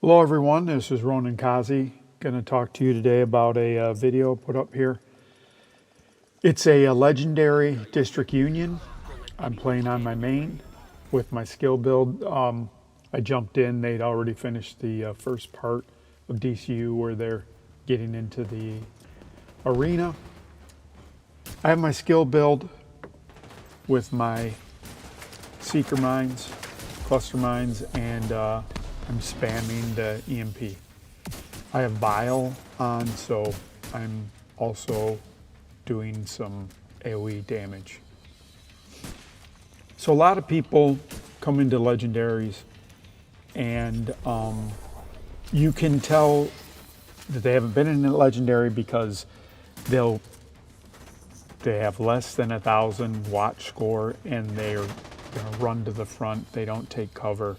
Hello everyone, this is Ronan Kazi. Going to talk to you today about a video put up here. It's a legendary district union. I'm playing on my main with my skill build. I jumped in, they'd already finished the first part of DCU where they're getting into the arena. I have my skill build with my seeker mines, cluster mines, and I'm spamming the EMP. I have Bile on, so I'm also doing some AoE damage. So a lot of people come into legendaries and you can tell that they haven't been in a legendary because they have less than 1,000 watch score and they're gonna run to the front. They don't take cover.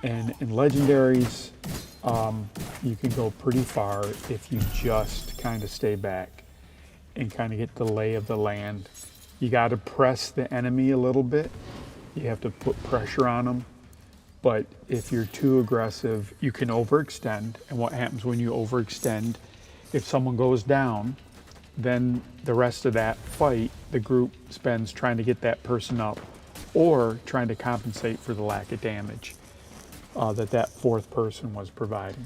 And in legendaries, you can go pretty far if you just kind of stay back and kind of get the lay of the land. You got to press the enemy a little bit. You have to put pressure on them. But if you're too aggressive, you can overextend. And what happens when you overextend, if someone goes down, then the rest of that fight, the group spends trying to get that person up or trying to compensate for the lack of damage that fourth person was providing.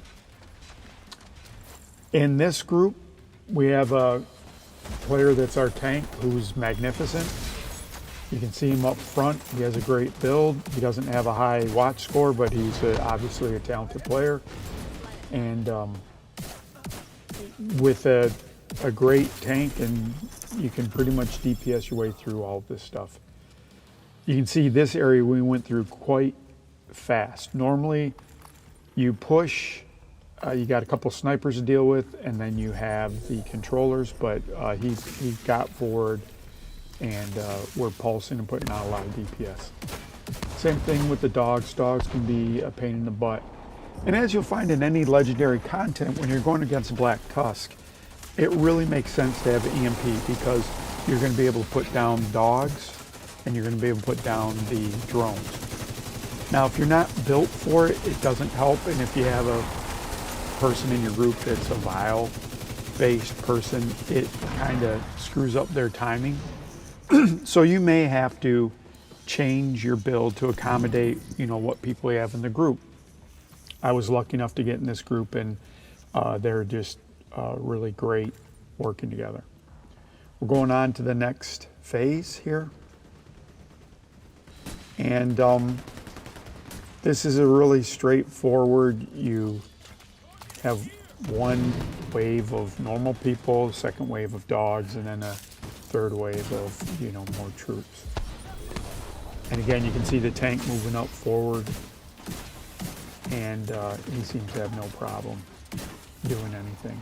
In this group, we have a player that's our tank who's magnificent. You can see him up front. He has a great build. He doesn't have a high watch score, but he's obviously a talented player. And with a great tank, and you can pretty much DPS your way through all of this stuff. You can see this area we went through quite fast. Normally you push, you got a couple snipers to deal with, and then you have the controllers, but he got forward and we're pulsing and putting out a lot of DPS. Same thing with the dogs. Dogs can be a pain in the butt. And as you'll find in any legendary content, when you're going against Black Tusk, it really makes sense to have an EMP because you're going to be able to put down dogs and you're going to be able to put down the drones. Now, if you're not built for it, it doesn't help. And if you have a person in your group that's a Vile-based person, it kind of screws up their timing. So you may have to change your build to accommodate, what people you have in the group. I was lucky enough to get in this group, and they're just really great working together. We're going on to the next phase here. And this is a really straightforward, you have one wave of normal people, second wave of dogs, and then a third wave of, more troops. And again, you can see the tank moving up forward, and he seems to have no problem doing anything.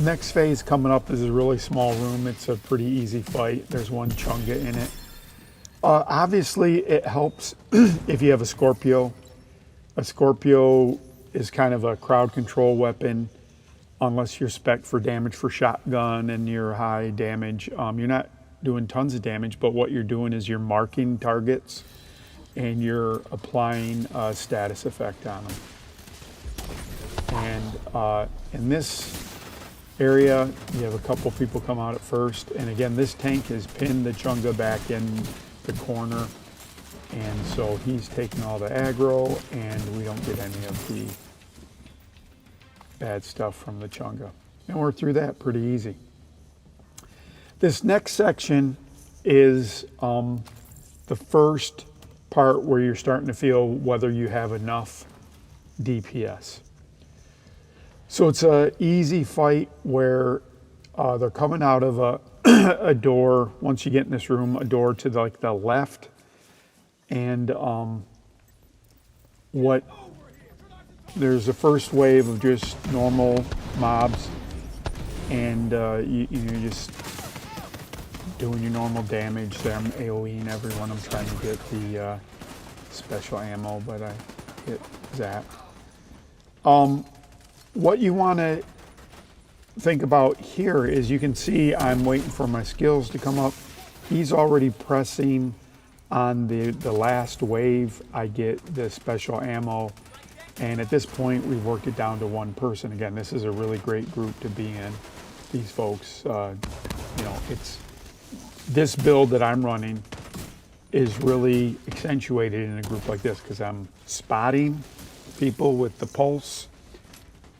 Next phase coming up is a really small room. It's a pretty easy fight. There's one Chunga in it. Obviously, it helps if you have a Scorpio. A Scorpio is kind of a crowd control weapon, unless you're spec'd for damage for shotgun and you're high damage. You're not doing tons of damage, but what you're doing is you're marking targets and you're applying a status effect on them. And in this area, you have a couple people come out at first, and again, this tank has pinned the Chunga back in the corner, and so he's taking all the aggro, and we don't get any of the bad stuff from the Chunga. And we're through that pretty easy. This next section is the first part where you're starting to feel whether you have enough DPS. So it's an easy fight where they're coming out of a door. Once you get in this room, a door to the left, and there's a first wave of just normal mobs, and you're just doing your normal damage. So I'm AoEing everyone. I'm trying to get the special ammo, but I hit zap. What you want to think about here is you can see I'm waiting for my skills to come up. He's already pressing on the last wave. I get the special ammo, and at this point we've worked it down to one person. Again, this is a really great group to be in. These folks, it's this build that I'm running is really accentuated in a group like this because I'm spotting people with the pulse.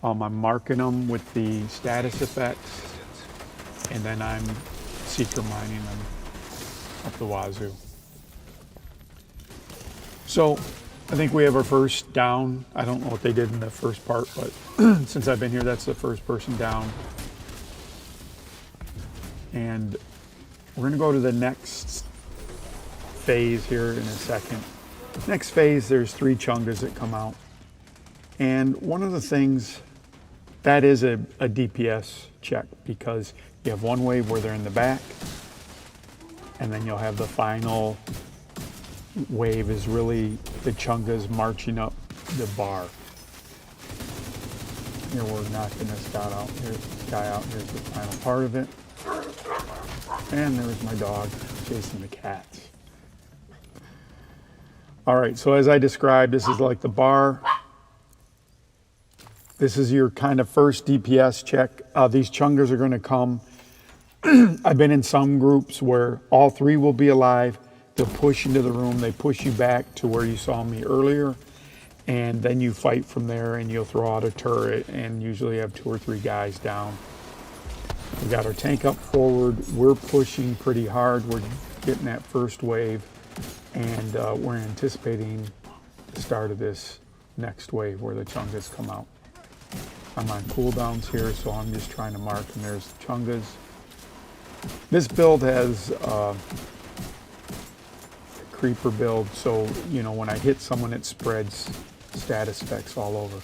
I'm marking them with the status effects, and then I'm seeker mining them up the wazoo. So I think we have our first down. I don't know what they did in the first part, but since I've been here, that's the first person down. And we're gonna go to the next phase here in a second. Next phase, there's 3 chungas that come out. And one of the things, that is a DPS check, because you have one wave where they're in the back, and then you'll have the final wave is really the chungas marching up the bar. Here we're knocking this guy out. Here's the final part of it. And there's my dog chasing the cats. All right, so as I described, this is like the bar. This is your kind of first DPS check. These chungas are going to come. I've been in some groups where all 3 will be alive. They'll push into the room. They push you back to where you saw me earlier. And then you fight from there, and you'll throw out a turret and usually have 2 or 3 guys down. We got our tank up forward. We're pushing pretty hard. We're getting that first wave, and we're anticipating the start of this next wave where the chungas come out. I'm on cooldowns here, so I'm just trying to mark, and there's the chungas. This build has a creeper build, so when I hit someone, it spreads status effects all over.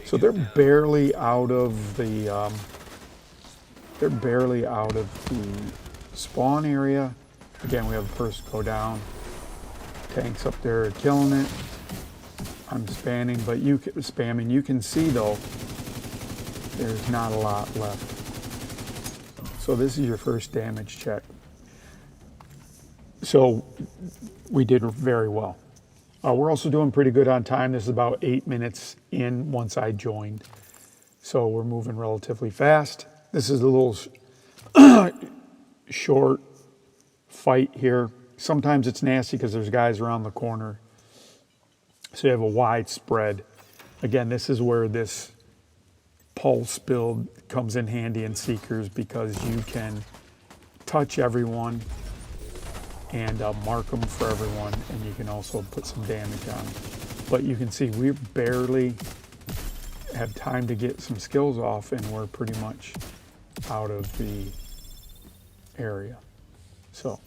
So they're barely out of the spawn area. Again, we have the first go down. Tanks up there are killing it. I'm spamming, but you can see though, there's not a lot left. So this is your first damage check. So we did very well. We're also doing pretty good on time. This is about 8 minutes in once I joined. So we're moving relatively fast. This is a little short fight here. Sometimes it's nasty because there's guys around the corner. So you have a wide spread. Again, this is where this pulse build comes in handy in Seekers, because you can touch everyone and mark them for everyone, and you can also put some damage on them. But you can see we barely have time to get some skills off, and we're pretty much out of the area. So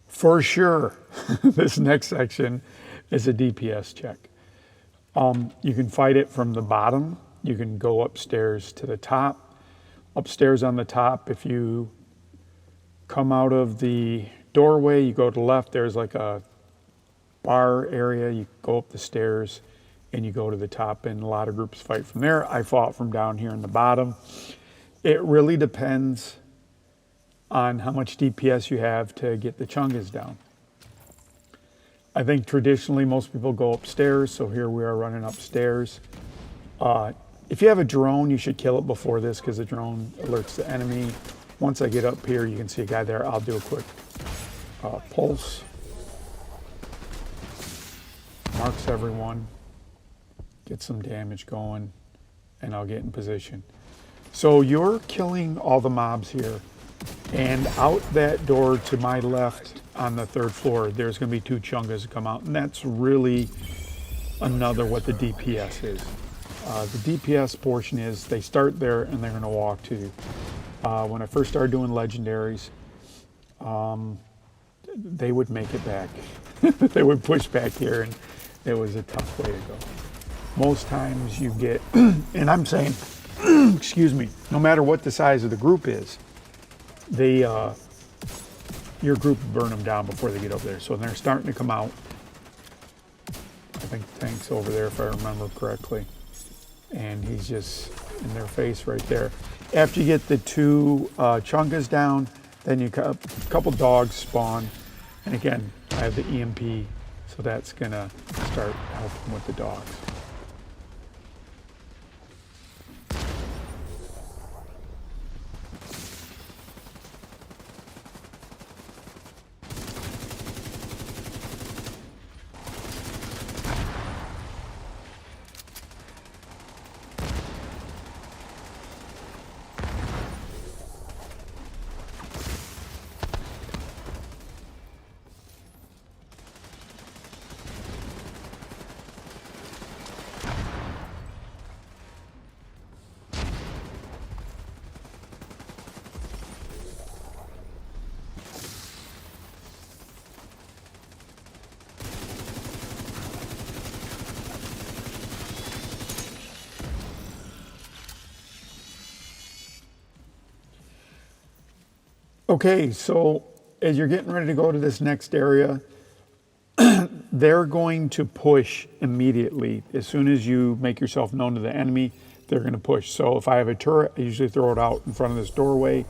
for sure, this next section is a DPS check. You can fight it from the bottom. You can go upstairs to the top. Upstairs on the top, if you come out of the doorway, you go to the left, there's like a bar area. You go up the stairs and you go to the top, and a lot of groups fight from there. I fought from down here in the bottom. It really depends on how much DPS you have to get the chungas down. I think traditionally most people go upstairs, so here we are running upstairs. If you have a drone, you should kill it before this, because the drone alerts the enemy. Once I get up here, you can see a guy there. I'll do a quick pulse. Marks everyone, get some damage going, and I'll get in position. So you're killing all the mobs here. And out that door to my left on the 3rd floor, there's going to be 2 chungas that come out. And that's really another what the DPS is. The DPS portion is they start there and they're going to walk to you. When I first started doing legendaries, they would make it back. They would push back here, and it was a tough way to go. Most times you get, and I'm saying, excuse me, no matter what the size of the group is, they, your group will burn them down before they get over there. So they're starting to come out. I think the tank's over there if I remember correctly. And he's just in their face right there. After you get the 2 chungas down, then you got a couple dogs spawn. And again, I have the EMP, so that's gonna start helping with the dogs. Okay, so as you're getting ready to go to this next area, they're going to push immediately. As soon as you make yourself known to the enemy, they're going to push. So if I have a turret, I usually throw it out in front of this doorway,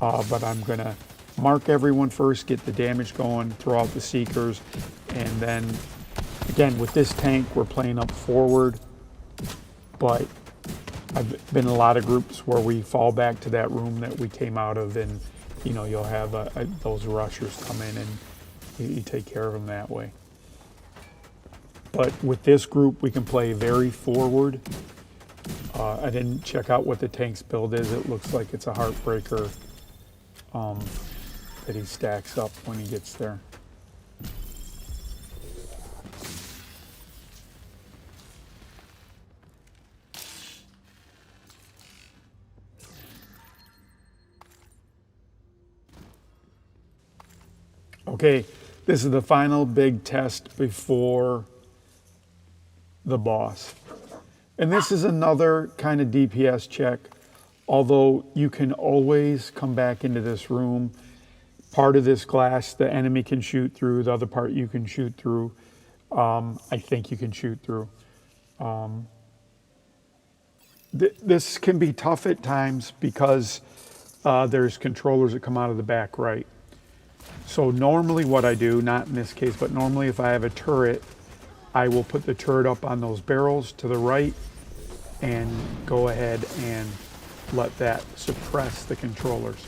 but I'm going to mark everyone first, get the damage going, throw out the seekers, and then, again, with this tank, we're playing up forward, but I've been in a lot of groups where we fall back to that room that we came out of, and you know, you'll have those rushers come in and you take care of them that way. But with this group, we can play very forward. I didn't check out what the tank's build is. It looks like it's a Heartbreaker that he stacks up when he gets there. Okay, this is the final big test before the boss. And this is another kind of DPS check, although you can always come back into this room. Part of this glass the enemy can shoot through, the other part you can shoot through. I think you can shoot through. This can be tough at times because there's controllers that come out of the back right. So normally what I do, not in this case, but normally if I have a turret, I will put the turret up on those barrels to the right and go ahead and let that suppress the controllers.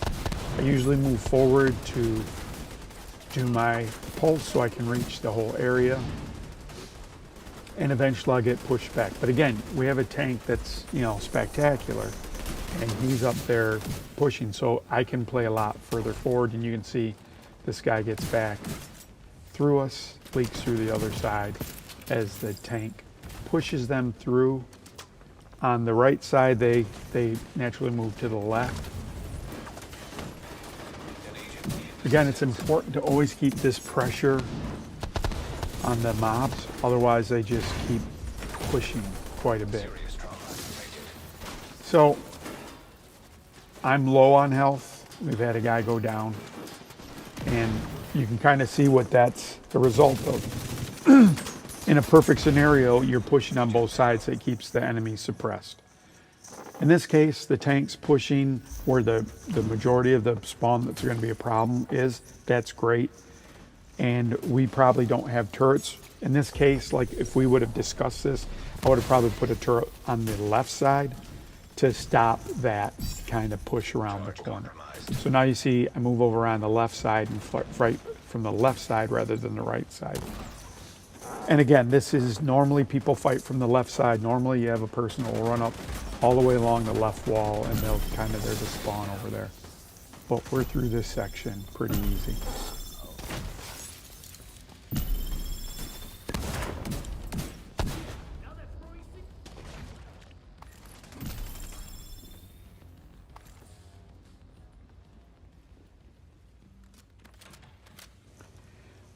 I usually move forward to do my pulse so I can reach the whole area, and eventually I'll get pushed back. But again, we have a tank that's, you know, spectacular, and he's up there pushing, so I can play a lot further forward, and you can see this guy gets back through us, leaks through the other side as the tank pushes them through. On the right side, they naturally move to the left. Again, it's important to always keep this pressure on the mobs, otherwise they just keep pushing quite a bit. So I'm low on health. We've had a guy go down, and you can kind of see what that's the result of. In a perfect scenario, you're pushing on both sides, so it keeps the enemy suppressed. In this case, the tank's pushing where the majority of the spawn that's going to be a problem is. That's great. And we probably don't have turrets. In this case, like if we would have discussed this, I would have probably put a turret on the left side to stop that kind of push around the corner. So now you see I move over on the left side and fight from the left side rather than the right side. And again, this is normally people fight from the left side. Normally you have a person who will run up all the way along the left wall, and they'll kind of, there's a spawn over there. But we're through this section pretty easy.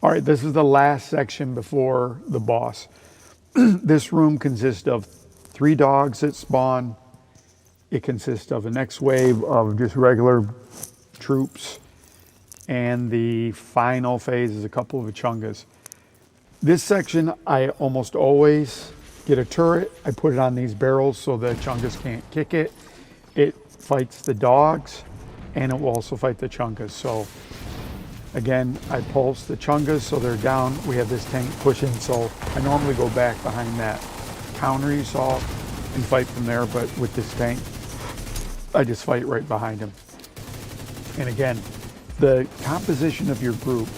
All right, this is the last section before the boss. This room consists of 3 dogs that spawn. It consists of the next wave of just regular troops. And the final phase is a couple of chungas. This section, I almost always get a turret. I put it on these barrels so the chungas can't kick it. It fights the dogs, and it will also fight the chungas. So again, I pulse the chungas so they're down. We have this tank pushing, so I normally go back behind that counter you saw and fight from there, but with this tank, I just fight right behind him. And again, the composition of your group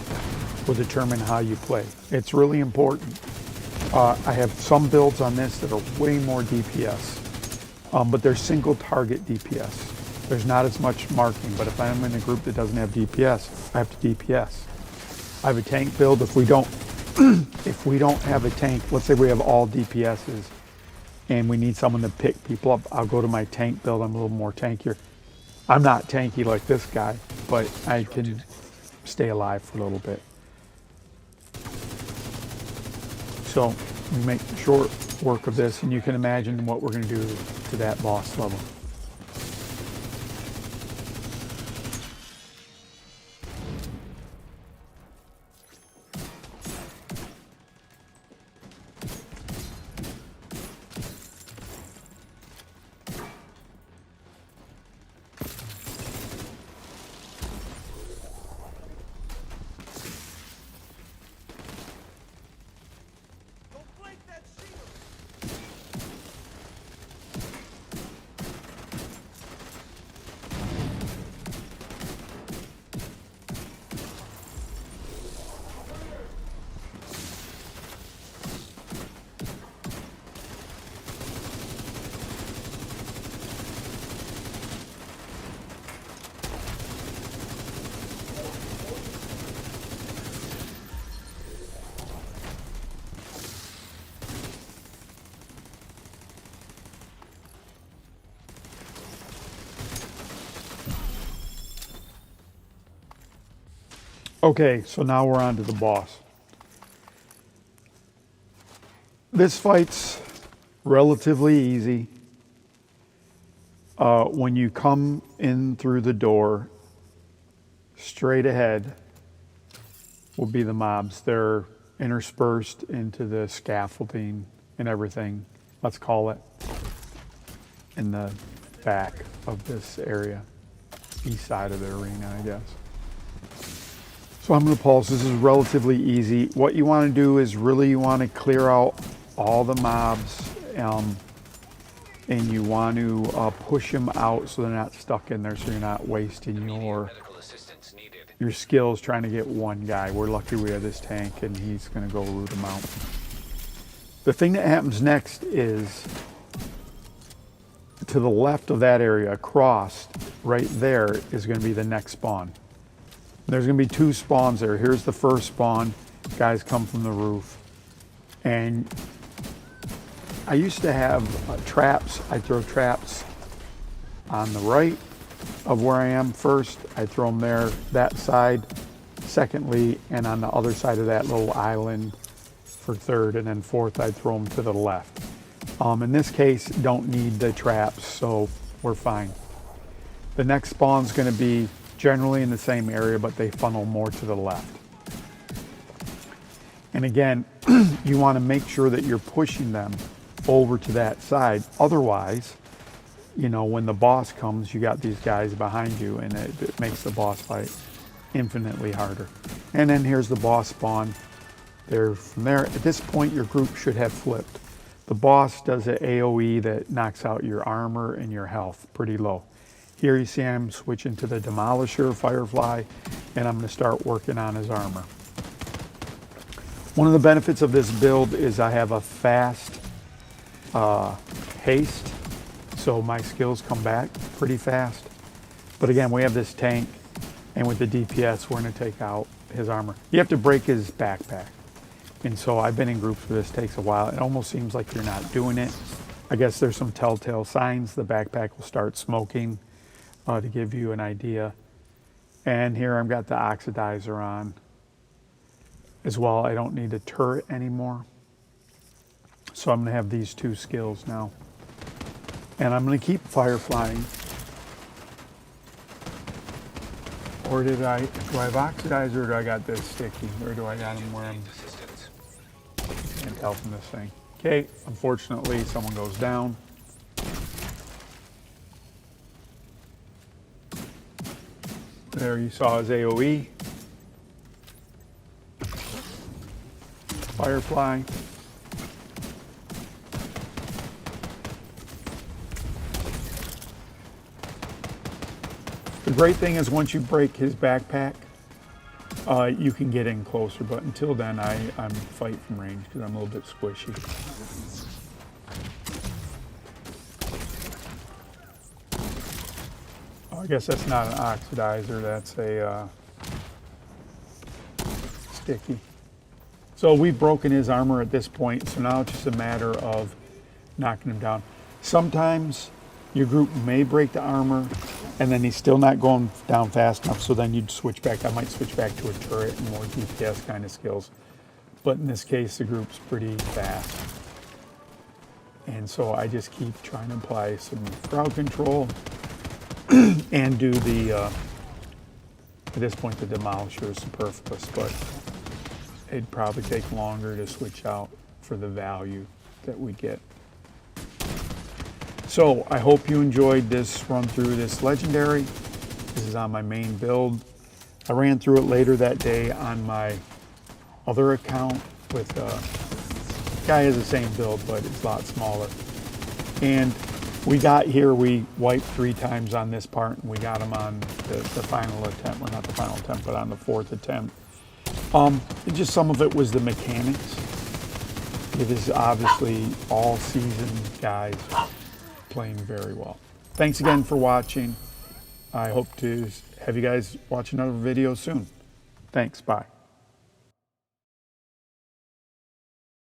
will determine how you play. It's really important. I have some builds on this that are way more DPS, but they're single target DPS. There's not as much marking, but if I'm in a group that doesn't have DPS, I have to DPS. I have a tank build. If we don't, if we don't have a tank, let's say we have all DPSs, and we need someone to pick people up, I'll go to my tank build. I'm a little more tankier. I'm not tanky like this guy, but I can stay alive for a little bit. So we make short work of this, and you can imagine what we're going to do to that boss level. Okay, so now we're on to the boss. This fight's relatively easy. When you come in through the door, straight ahead will be the mobs. They're interspersed into the scaffolding and everything, let's call it, in the back of this area, east side of the arena, I guess. So I'm going to pulse. This is relatively easy. What you want to do is really you want to clear out all the mobs, and you want to push them out so they're not stuck in there, so you're not wasting your skills trying to get one guy. We're lucky we have this tank, and he's going to go root them out. The thing that happens next is to the left of that area, across, right there is going to be the next spawn. There's going to be 2 spawns there. Here's the first spawn. Guys come from the roof. And I used to have traps. I throw traps on the right of where I am first. I throw them there, that side, secondly, and on the other side of that little island for third, and then fourth, I throw them to the left. In this case, don't need the traps, so we're fine. The next spawn's going to be generally in the same area, but they funnel more to the left. And again, you want to make sure that you're pushing them over to that side. Otherwise, you know, when the boss comes, you got these guys behind you, and it makes the boss fight infinitely harder. And then here's the boss spawn. From there, at this point, your group should have flipped. The boss does an AoE that knocks out your armor and your health pretty low. Here you see I'm switching to the Demolisher, Firefly, and I'm going to start working on his armor. One of the benefits of this build is I have a fast haste, So my skills come back pretty fast. But again, we have this tank, and with the DPS, we're gonna take out his armor. You have to break his backpack. And so I've been in groups where this takes a while. It almost seems like you're not doing it. I guess there's some telltale signs. The backpack will start smoking to give you an idea. And here I've got the oxidizer on as well. I don't need a turret anymore. So I'm gonna have these two skills now. And I'm gonna keep fireflying. Or do I have oxidizer, or do I got this sticky? Or do I got them where I'm, can't tell from this thing. Okay, unfortunately someone goes down. There you saw his AoE. Firefly. The great thing is once you break his backpack, you can get in closer, but until then I'm fight from range because I'm a little bit squishy. I guess that's not an oxidizer, that's a sticky. So we've broken his armor at this point, so now it's just a matter of knocking him down. Sometimes your group may break the armor and then he's still not going down fast enough, so then you'd switch back. I might switch back to a turret and more DPS kind of skills. But in this case, the group's pretty fast. And so I just keep trying to apply some crowd control and do the, at this point, the Demolisher is superfluous, but it'd probably take longer to switch out for the value that we get. So I hope you enjoyed this run through this legendary. This is on my main build. I ran through it later that day on my other account with guy has the same build, but it's a lot smaller. And we got here, we wiped 3 times on this part, and we got him on the final attempt. Well, not the final attempt, but on the 4th attempt. Just some of it was the mechanics. It is obviously all season guys playing very well. Thanks again for watching. I hope to have you guys watch another video soon. Thanks, bye.